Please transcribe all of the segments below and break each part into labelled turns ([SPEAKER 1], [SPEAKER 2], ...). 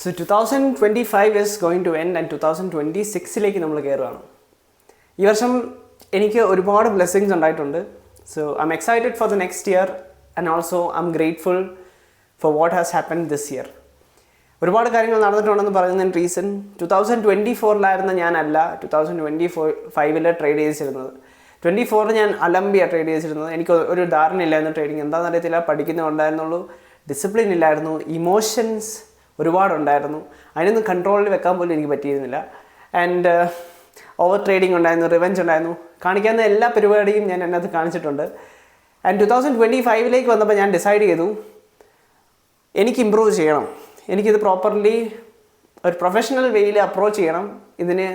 [SPEAKER 1] So 2025 is going to end and 2026ലേക്ക് നമ്മൾ കയറുകയാണ്. ഈ വർഷം എനിക്ക് ഒരുപാട് ബ്ലെസ്സിങ്സ് ഉണ്ടായിട്ടുണ്ട്. So I M excited for the next year and also I M grateful four what has happen this year. ഒരുപാട് കാര്യങ്ങൾ നടന്നിട്ടുണ്ടെന്ന് പറയുന്നതിന് റീസൺ 2024 ഞാനല്ല 2025 ട്രേഡ് ചെയ്തിരുന്നത്. 24 ഞാൻ അലംബിയ ട്രേഡ് ചെയ്തിരുന്നത്. എനിക്ക് ഒരു ധാരണയില്ലായിരുന്നു ട്രേഡിങ് എന്താണെന്ന് അറിയത്തില്ല, പഠിക്കുന്നുണ്ടായിരുന്നുള്ളൂ, ഡിസിപ്ലിൻ ഇല്ലായിരുന്നു, ഇമോഷൻസ് ഒരുപാടുണ്ടായിരുന്നു, അതിനൊന്നും കൺട്രോളിൽ വെക്കാൻ പോലും എനിക്ക് പറ്റിയിരുന്നില്ല. ആൻഡ് ഓവർ ട്രേഡിങ് ഉണ്ടായിരുന്നു, റിവെഞ്ച് ഉണ്ടായിരുന്നു, കാണിക്കാവുന്ന എല്ലാ പരിപാടിയും ഞാൻ അതിനകത്ത് കാണിച്ചിട്ടുണ്ട്. ആൻഡ് 2025 വന്നപ്പോൾ ഞാൻ ഡിസൈഡ് ചെയ്തു എനിക്ക് ഇമ്പ്രൂവ് ചെയ്യണം, എനിക്കിത് പ്രോപ്പർലി ഒരു പ്രൊഫഷണൽ വേയിൽ അപ്രോച്ച് ചെയ്യണം, ഇതിന്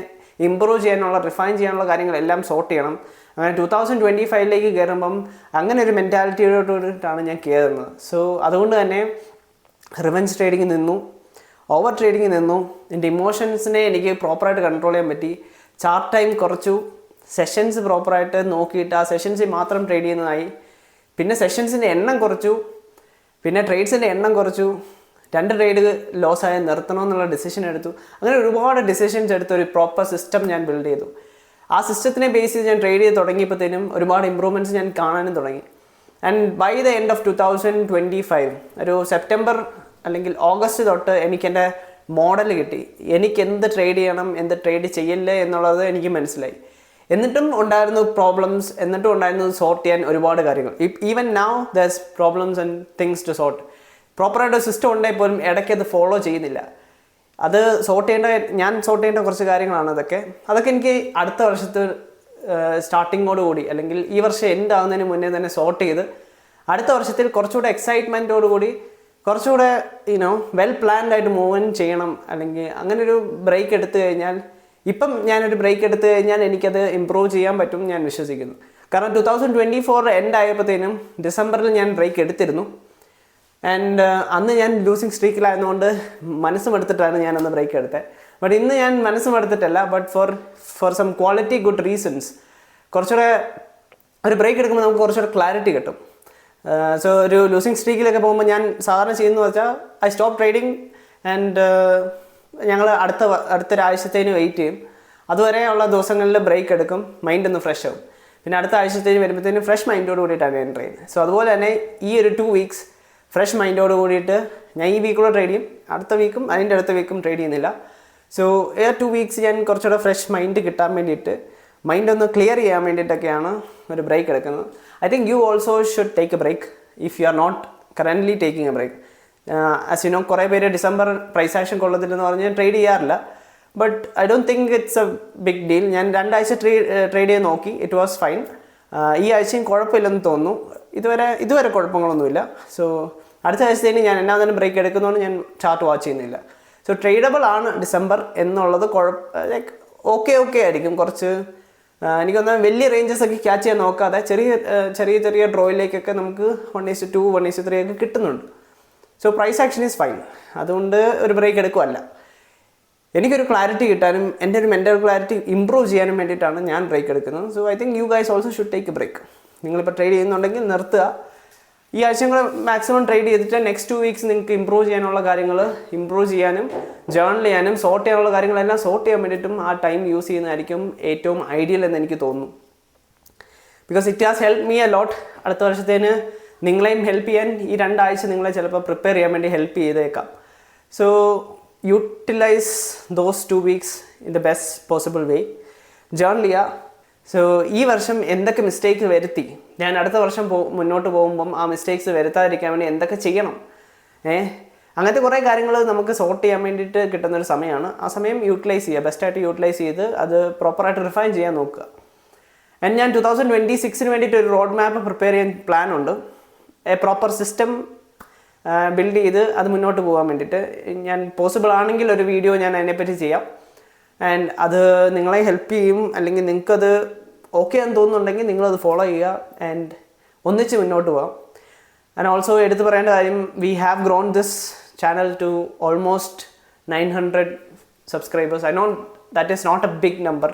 [SPEAKER 1] ഇമ്പ്രൂവ് ചെയ്യാനുള്ള റിഫൈൻ ചെയ്യാനുള്ള കാര്യങ്ങളെല്ലാം സോർട്ട് ചെയ്യണം. അങ്ങനെ 2025 കയറുമ്പം അങ്ങനെ ഒരു മെൻറ്റാലിറ്റിയോടാണ് ഞാൻ കയറുന്നത്. സോ അതുകൊണ്ട് തന്നെ റിവെഞ്ച് ട്രേഡിങ് നിന്നു, ഓവർ ട്രേഡിങ് നിന്നു, എൻ്റെ ഇമോഷൻസിനെ എനിക്ക് പ്രോപ്പറായിട്ട് കൺട്രോൾ ചെയ്യാൻ പറ്റി. ചാർട്ട് ടൈം കുറച്ചു, സെഷൻസ് പ്രോപ്പറായിട്ട് നോക്കിയിട്ട് ആ സെഷൻസിൽ മാത്രം ട്രേഡ് ചെയ്യുന്നതായി. പിന്നെ സെഷൻസിൻ്റെ എണ്ണം കുറച്ചു, പിന്നെ ട്രേഡ്സിൻ്റെ എണ്ണം കുറച്ചു, 2 ട്രേഡ് ലോസായി നിർത്തണമെന്നുള്ള ഡിസിഷൻ എടുത്തു. അങ്ങനെ ഒരുപാട് ഡിസിഷൻസ് എടുത്ത് ഒരു പ്രോപ്പർ സിസ്റ്റം ഞാൻ ബിൽഡ് ചെയ്തു. ആ സിസ്റ്റത്തിനെ ബേസ് ചെയ്ത് ഞാൻ ട്രേഡ് ചെയ്ത് തുടങ്ങിയപ്പോഴത്തേനും ഒരുപാട് ഇമ്പ്രൂവ്മെൻറ്റ്സ് ഞാൻ കാണാനും തുടങ്ങി. And by the end of 2025 ഒരു സെപ്റ്റംബർ അല്ലെങ്കിൽ ഓഗസ്റ്റ് തൊട്ട് എനിക്കെൻ്റെ മോഡൽ കിട്ടി. എനിക്ക് എന്ത് ട്രേഡ് ചെയ്യണം, എന്ത് ട്രേഡ് ചെയ്യല്ലേ എന്നുള്ളത് എനിക്ക് മനസ്സിലായി. എന്നിട്ടും ഉണ്ടായിരുന്നു പ്രോബ്ലംസ്, എന്നിട്ടും ഉണ്ടായിരുന്നു സോർട്ട് ചെയ്യാൻ ഒരുപാട് കാര്യങ്ങൾ. Even now there's problems and things to sort. പ്രോപ്പറായിട്ട് സിസ്റ്റം ഉണ്ടെങ്കിൽ പോലും ഇടയ്ക്ക് അത് ഫോളോ ചെയ്യുന്നില്ല. അത് സോർട്ട് ചെയ്യേണ്ട കുറച്ച് കാര്യങ്ങളാണ് അതൊക്കെ എനിക്ക് അടുത്ത വർഷത്തെ സ്റ്റാർട്ടിങ്ങോടുകൂടി അല്ലെങ്കിൽ ഈ വർഷം എൻഡ് ആവുന്നതിന് മുന്നേ തന്നെ സോർട്ട് ചെയ്ത് അടുത്ത വർഷത്തിൽ കുറച്ചുകൂടെ എക്സൈറ്റ്മെൻറ്റോടുകൂടി കുറച്ചുകൂടെ വെൽ പ്ലാൻഡ് ആയിട്ട് മൂവ് ചെയ്യണം. അല്ലെങ്കിൽ അങ്ങനെ ഒരു ബ്രേക്ക് എടുത്തു കഴിഞ്ഞാൽ, ഇപ്പം ഞാനൊരു ബ്രേക്ക് എടുത്തു കഴിഞ്ഞാൽ എനിക്കത് ഇമ്പ്രൂവ് ചെയ്യാൻ പറ്റും ഞാൻ വിശ്വസിക്കുന്നു. കാരണം 2024 എൻഡ് ആയപ്പോഴത്തേനും ഡിസംബറിൽ ഞാൻ ബ്രേക്ക് എടുത്തിരുന്നു. ആൻഡ് അന്ന് ഞാൻ ലൂസിങ് സ്ട്രീക്കിലായതുകൊണ്ട് മനസ്സും എടുത്തിട്ടാണ് ഞാനന്ന് ബ്രേക്ക് എടുത്തത്. ബട്ട് ഇന്ന് ഞാൻ മനസ്സും എടുത്തിട്ടല്ല, but for some quality good reasons കുറച്ചുകൂടെ ഒരു ബ്രേക്ക് എടുക്കുമ്പോൾ നമുക്ക് കുറച്ചുകൂടെ ക്ലാരിറ്റി കിട്ടും. സോ ഒരു ലൂസിങ് സ്ട്രീക്കിലൊക്കെ പോകുമ്പോൾ ഞാൻ സാധാരണ ചെയ്യുന്നത് വെച്ചാൽ ഐ സ്റ്റോപ്പ് ട്രേഡിങ് ആൻഡ് ഞങ്ങൾ അടുത്തൊരാഴ്ചത്തേന് വെയിറ്റ് ചെയ്യും. അതുവരെയുള്ള ദിവസങ്ങളിൽ ബ്രേക്ക് എടുക്കും, മൈൻഡ് ഒന്ന് ഫ്രഷ് ആവും. പിന്നെ അടുത്ത ആഴ്ചത്തേന് വരുമ്പോഴത്തേനും ഫ്രഷ് മൈൻഡോട് കൂടിയിട്ടാണ് ഞാൻ ട്രേഡ്. സോ അതുപോലെ തന്നെ ഈ ഒരു 2 വീക്സ് ഫ്രഷ് മൈൻഡോട് കൂടിയിട്ട് ഞാൻ ഈ വീക്കിലൂടെ ട്രേഡ് ചെയ്യും, അടുത്ത വീക്കും അതിൻ്റെ അടുത്ത വീക്കും ട്രേഡ് ചെയ്യുന്നില്ല. സോ 2 വീക്സ് ഞാൻ കുറച്ചുകൂടെ ഫ്രഷ് മൈൻഡ് കിട്ടാൻ വേണ്ടിയിട്ട്, മൈൻഡ് ഒന്ന് ക്ലിയർ ചെയ്യാൻ വേണ്ടിയിട്ടൊക്കെയാണ് ഒരു ബ്രേക്ക് എടുക്കുന്നത്. I think you also should take a break if you are not currently taking a break. As you know, കുറേ പേര് ഡിസംബർ പ്രൈസ് ആക്ഷൻ കൊള്ളത്തില്ലെന്ന് പറഞ്ഞ് ട്രേഡ് ചെയ്യാറില്ല. But I don't think it's a big deal. ഞാൻ 2 ആഴ്ച trade ചെയ്ത് നോക്കി, it was fine. ഈ ആഴ്ചയും കുഴപ്പമില്ലെന്ന് തോന്നുന്നു, ഇതുവരെ കുഴപ്പങ്ങളൊന്നുമില്ല. സോ അടുത്ത ആഴ്ചത്തേന് ഞാൻ എന്നാ തന്നെ ബ്രേക്ക് എടുക്കുന്നതുകൊണ്ട് ഞാൻ ചാർട്ട് വാച്ച് ചെയ്യുന്നില്ല. സോ ട്രേഡബിൾ ആണ് ഡിസംബർ എന്നുള്ളത് ലൈക്ക് ഓക്കെ ആയിരിക്കും. കുറച്ച് എനിക്കൊന്ന് വലിയ റേഞ്ചസ് ഒക്കെ ക്യാച്ച് ചെയ്യാൻ നോക്കാതെ ചെറിയ ഡ്രോയിലേക്കൊക്കെ നമുക്ക് 1:2 1:3 ഒക്കെ കിട്ടുന്നുണ്ട്. So price action is fine. അതുകൊണ്ട് ഒരു ബ്രേക്ക് എടുക്കുമല്ല, എനിക്കൊരു ക്ലാരിറ്റി കിട്ടാനും എൻ്റെ ഒരു മെൻ്റൽ ക്ലാരിറ്റി ഇമ്പ്രൂവ് ചെയ്യാനും വേണ്ടിയിട്ടാണ് ഞാൻ ബ്രേക്ക് എടുക്കുന്നത്. So I think you guys also should take a break. നിങ്ങളിപ്പോൾ ട്രേഡ് ചെയ്യുന്നുണ്ടെങ്കിൽ നിർത്തുക. ഈ ആഴ്ചകൾ മാക്സിമം ട്രേഡ് ചെയ്തിട്ട് നെക്സ്റ്റ് 2 വീക്സ് നിങ്ങൾക്ക് ഇമ്പ്രൂവ് ചെയ്യാനുള്ള കാര്യങ്ങൾ ഇമ്പ്രൂവ് ചെയ്യാനും ജേർണൽ ചെയ്യാനും സോർട്ട് ചെയ്യാനുള്ള കാര്യങ്ങളെല്ലാം സോർട്ട് ചെയ്യാൻ വേണ്ടിയിട്ടും ആ ടൈം യൂസ് ചെയ്യുന്നതായിരിക്കും ഏറ്റവും ഐഡിയൽ എന്ന് എനിക്ക് തോന്നുന്നു. Because it has help me a lot. അടുത്ത വർഷത്തേന് നിങ്ങളെയും ഹെൽപ്പ് ചെയ്യാൻ ഈ 2 ആഴ്ച നിങ്ങളെ ചിലപ്പോൾ പ്രിപ്പയർ ചെയ്യാൻ വേണ്ടി ഹെൽപ്പ് ചെയ്തേക്കാം. So utilise those 2 weeks in the best possible way. Journal ചെയ്യുക. സോ ഈ വർഷം എന്തൊക്കെ മിസ്റ്റേക്ക് വരുത്തി, ഞാൻ അടുത്ത വർഷം മുന്നോട്ട് പോകുമ്പം ആ മിസ്റ്റേക്സ് വരുത്താതിരിക്കാൻ വേണ്ടി എന്തൊക്കെ ചെയ്യണം, അങ്ങനത്തെ കുറേ കാര്യങ്ങൾ നമുക്ക് സോർട്ട് ചെയ്യാൻ വേണ്ടിയിട്ട് കിട്ടുന്നൊരു സമയമാണ്. ആ സമയം യൂട്ടിലൈസ് ചെയ്യുക, ബെസ്റ്റായിട്ട് യൂട്ടിലൈസ് ചെയ്ത് അത് പ്രോപ്പറായിട്ട് റിഫൈൻ ചെയ്യാൻ നോക്കുക. ആൻഡ് ഞാൻ 2026 വേണ്ടിയിട്ട് ഒരു റോഡ് മാപ്പ് പ്രിപ്പയർ ചെയ്യാൻ പ്ലാൻ ഉണ്ട്. പ്രോപ്പർ സിസ്റ്റം ബിൽഡ് ചെയ്ത് അത് മുന്നോട്ട് പോകാൻ വേണ്ടിയിട്ട് ഞാൻ പോസിബിൾ ആണെങ്കിൽ ഒരു വീഡിയോ ഞാൻ അതിനെപ്പറ്റി ചെയ്യാം. ആൻഡ് അത് നിങ്ങളെ ഹെൽപ്പ് ചെയ്യും. അല്ലെങ്കിൽ നിങ്ങൾക്കത് ഓക്കെ എന്ന് തോന്നുന്നുണ്ടെങ്കിൽ നിങ്ങളത് ഫോളോ ചെയ്യുക ആൻഡ് ഒന്നിച്ച് മുന്നോട്ട് പോകാം. ആൻഡ് ഓൾസോ എടുത്ത് പറയേണ്ട കാര്യം, we have grown this channel to almost 900 subscribers. I know that is not a big number.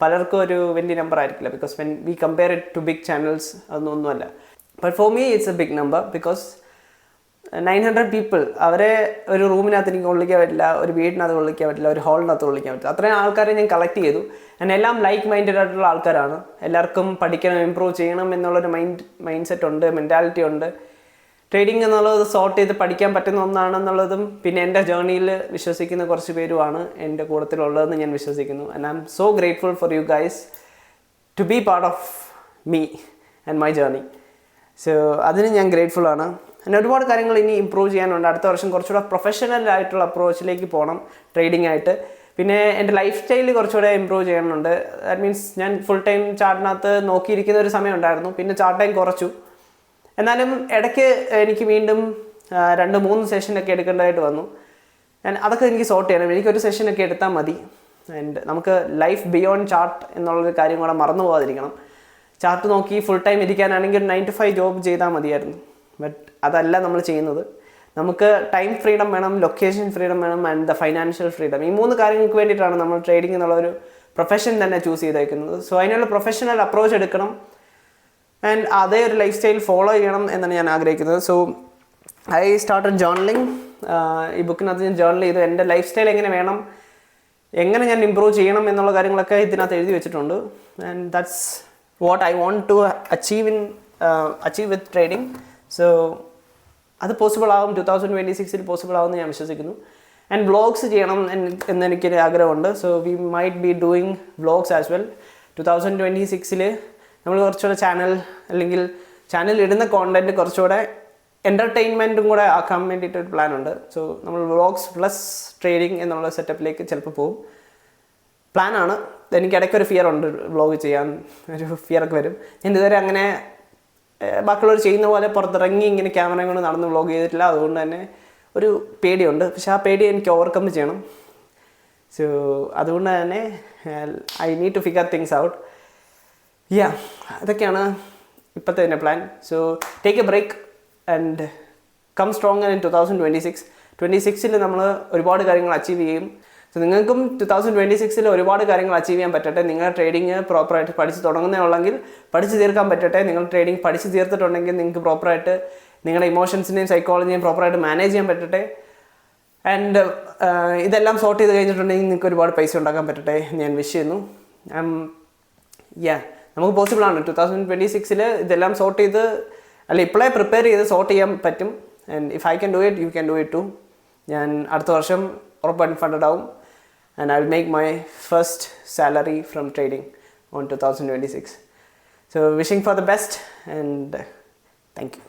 [SPEAKER 1] പലർക്കും ഒരു വലിയ നമ്പർ ആയിരിക്കില്ല, because when we compare it to big channels അതൊന്നുമല്ല. But for me it's a big number because 900 people, അവരെ ഒരു റൂമിനകത്ത് എനിക്ക് കൊള്ളിക്കാൻ പറ്റില്ല, ഒരു വീടിനകത്ത് കൊള്ളിക്കാൻ പറ്റില്ല, ഒരു ഹാളിനകത്ത് കൊള്ളിക്കാൻ പറ്റില്ല. അത്രയും ആൾക്കാരെ ഞാൻ കളക്ട് ചെയ്തു. ആൻഡ് എല്ലാം ലൈക്ക് മൈൻഡഡ് ആയിട്ടുള്ള ആൾക്കാരാണ്. എല്ലാവർക്കും പഠിക്കണം, ഇമ്പ്രൂവ് ചെയ്യണം എന്നുള്ളൊരു മൈൻഡ് സെറ്റ് ഉണ്ട്, മെൻറ്റാലിറ്റി ഉണ്ട്. ട്രേഡിംഗ് എന്നുള്ളത് സോർട്ട് ചെയ്ത് പഠിക്കാൻ പറ്റുന്ന ഒന്നാണെന്നുള്ളതും പിന്നെ എൻ്റെ ജേർണിയിൽ വിശ്വസിക്കുന്ന കുറച്ച് പേരുമാണ് എൻ്റെ കൂട്ടത്തിലുള്ളതെന്ന് ഞാൻ വിശ്വസിക്കുന്നു. And I'm so grateful for you guys to be part of me and my journey. So അതിന് ഞാൻ ഗ്രേറ്റ്ഫുൾ ആണ്. പിന്നെ ഒരുപാട് കാര്യങ്ങൾ ഇനി ഇമ്പ്രൂവ് ചെയ്യാനുണ്ട്. അടുത്ത വർഷം കുറച്ചുകൂടെ പ്രൊഫഷണൽ ആയിട്ടുള്ള അപ്രോച്ചിലേക്ക് പോകണം ട്രേഡിംഗ് ആയിട്ട്. പിന്നെ എൻ്റെ ലൈഫ് സ്റ്റൈൽ കുറച്ചുകൂടെ ഇമ്പ്രൂവ് ചെയ്യണമെന്നുണ്ട്. ദാറ്റ് മീൻസ് ഞാൻ ഫുൾ ടൈം ചാർട്ടിനകത്ത് നോക്കിയിരിക്കുന്ന ഒരു സമയം ഉണ്ടായിരുന്നു. പിന്നെ ചാർട്ട് ടൈം കുറച്ചു. എന്നാലും ഇടയ്ക്ക് എനിക്ക് വീണ്ടും 2-3 സെഷനൊക്കെ എടുക്കേണ്ടതായിട്ട് വന്നു. അതൊക്കെ എനിക്ക് സോർട്ട് ചെയ്യണം. എനിക്കൊരു സെഷനൊക്കെ എടുത്താൽ മതി. ആൻഡ് നമുക്ക് ലൈഫ് ബിയോണ്ട് ചാർട്ട് എന്നുള്ളൊരു കാര്യം കൂടെ മറന്നു പോകാതിരിക്കണം. ചാർട്ട് നോക്കി ഫുൾ ടൈം ഇരിക്കാനാണെങ്കിൽ 9 to 5 ജോബ് ചെയ്താൽ മതിയായിരുന്നു. ബട്ട് അതല്ല നമ്മൾ ചെയ്യുന്നത്. നമുക്ക് ടൈം ഫ്രീഡം വേണം, ലൊക്കേഷൻ ഫ്രീഡം വേണം, ആൻഡ് ദ ഫൈനാൻഷ്യൽ ഫ്രീഡം. ഈ 3 കാര്യങ്ങൾക്ക് വേണ്ടിയിട്ടാണ് നമ്മൾ ട്രേഡിംഗ് എന്നുള്ളൊരു പ്രൊഫഷൻ തന്നെ ചൂസ് ചെയ്തേക്കുന്നത്. സോ അതിനുള്ള പ്രൊഫഷണൽ അപ്രോച്ച് എടുക്കണം. ആൻഡ് അതേ ഒരു ലൈഫ് സ്റ്റൈൽ ഫോളോ ചെയ്യണം എന്നാണ് ഞാൻ ആഗ്രഹിക്കുന്നത്. So I started journalling. ഈ ബുക്കിനകത്ത് ഞാൻ ജേർണൽ ചെയ്തു. എൻ്റെ ലൈഫ് സ്റ്റൈൽ എങ്ങനെ വേണം, എങ്ങനെ ഞാൻ ഇമ്പ്രൂവ് ചെയ്യണം എന്നുള്ള കാര്യങ്ങളൊക്കെ ഇതിനകത്ത് എഴുതി വെച്ചിട്ടുണ്ട്. And that's what I want to achieve with trading. So അത് പോസിബിൾ ആവും, 2026 പോസിബിൾ ആവുമെന്ന് ഞാൻ വിശ്വസിക്കുന്നു. ആൻഡ് വ്ളോഗ്സ് ചെയ്യണം എന്നെനിക്കൊരു ആഗ്രഹമുണ്ട്. So we might be doing vlogs as well. 2026 നമ്മൾ കുറച്ചുകൂടെ അല്ലെങ്കിൽ ചാനൽ ഇടുന്ന കോണ്ടൻറ്റ് കുറച്ചുകൂടെ എൻ്റർടൈൻമെൻറ്റും കൂടെ ആക്കാൻ വേണ്ടിയിട്ടൊരു പ്ലാനുണ്ട്. സോ നമ്മൾ വ്ളോഗ്സ് പ്ലസ് ട്രേഡിംഗ് എന്നുള്ള സെറ്റപ്പിലേക്ക് ചിലപ്പോൾ പോകും. പ്ലാനാണ്. എനിക്ക് ഇടയ്ക്കൊരു ഫിയർ ഉണ്ട്, വ്ളോഗ് ചെയ്യാൻ ഒരു ഫിയറൊക്കെ വരും. ഞാൻ ഇതുവരെ അങ്ങനെ ബാക്കിയുള്ളവർ ചെയ്യുന്ന പോലെ പുറത്തിറങ്ങി ഇങ്ങനെ ക്യാമറ കൊണ്ട് നടന്ന് വ്ളോഗ് ചെയ്തിട്ടില്ല. അതുകൊണ്ട് തന്നെ ഒരു പേടിയുണ്ട്. പക്ഷെ ആ പേടി എനിക്ക് ഓവർകം ചെയ്യണം. സോ അതുകൊണ്ട് തന്നെ I need to figure things out. അതൊക്കെയാണ് ഇപ്പോഴത്തെ എൻ്റെ plan. So take a break and come strong in 2026 നമ്മൾ ഒരുപാട് കാര്യങ്ങൾ അച്ചീവ് ചെയ്യും. സോ നിങ്ങൾക്കും 2026 ഒരുപാട് കാര്യങ്ങൾ അച്ചീവ് ചെയ്യാൻ പറ്റട്ടെ. നിങ്ങൾ ട്രേഡിങ് പ്രോപ്പറായിട്ട് പഠിച്ച് തുടങ്ങുന്നതുള്ളെങ്കിൽ പഠിച്ച് തീർക്കാൻ പറ്റട്ടെ. നിങ്ങൾ ട്രേഡിങ് പഠിച്ച് തീർത്തിട്ടുണ്ടെങ്കിൽ നിങ്ങൾക്ക് പ്രോപ്പറായിട്ട് നിങ്ങളുടെ ഇമോഷൻസിനെയും സൈക്കോളജിയെയും പ്രോപ്പറായിട്ട് മാനേജ് ചെയ്യാൻ പറ്റട്ടെ. ആൻഡ് ഇതെല്ലാം സോർട്ട് ചെയ്ത് കഴിഞ്ഞിട്ടുണ്ടെങ്കിൽ നിങ്ങൾക്ക് ഒരുപാട് പൈസ ഉണ്ടാക്കാൻ പറ്റട്ടെ ഞാൻ വിഷ് ചെയ്യുന്നു. നമുക്ക് പോസിബിളാണ് 2026 ഇതെല്ലാം സോർട്ട് ചെയ്ത് ഇപ്പോഴേ പ്രിപ്പയർ ചെയ്ത് സോർട്ട് ചെയ്യാൻ പറ്റും. And if I can do it, you can do it too. ഞാൻ അടുത്ത വർഷം ഉറപ്പായിട്ടും ഫണ്ടഡ് ആവും. And I will make my first salary from trading on 2026. So wishing for the best and thank you.